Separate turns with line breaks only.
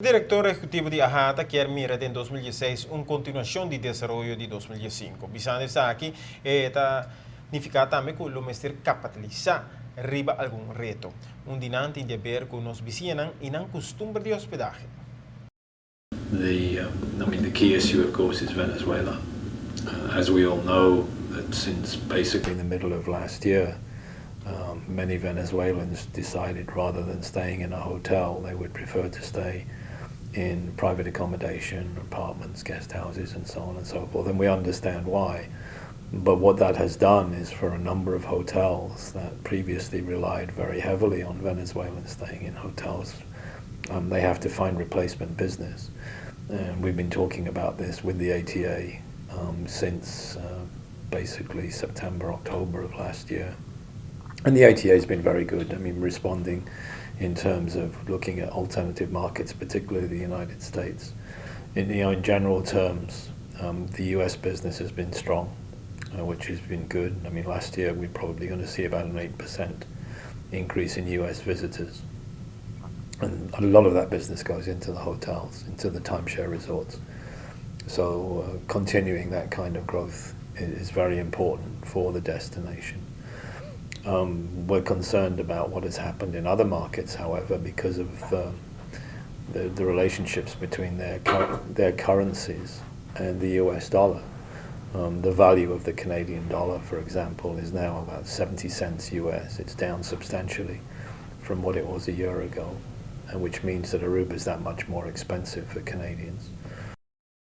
Director ejecutivo de Ahata quer mira en 2016 una continuación de desarrollo de 2015. Bisane está aquí, está significa también que lo mester capitalizar arriba algún reto. Un dinante de ver con nos vecinan y no costumbre de hospedaje.
The key issue, of course, is Venezuela. As we all know, that since basically the middle of last year, many Venezuelans decided rather than staying in a hotel, they would prefer to stay in private accommodation, apartments, guest houses, and so on and so forth. And we understand why. But what that has done is for a number of hotels that previously relied very heavily on Venezuelans staying in hotels, they have to find replacement business. And we've been talking about this with the ATA since basically September, October of last year. And the ATA has been very good, responding in terms of looking at alternative markets, particularly the United States. In general terms, the US business has been strong, which has been good. Last year we're probably going to see about an 8% increase in US visitors. And a lot of that business goes into the hotels, into the timeshare resorts. So continuing that kind of growth is very important for the destination. We're concerned about what has happened in other markets, however, because of the relationships between their currencies and the US dollar. The value of the Canadian dollar, for example, is now about 70 cents US. It's down substantially from what it was a year ago, which means that Aruba is that much more expensive for Canadians.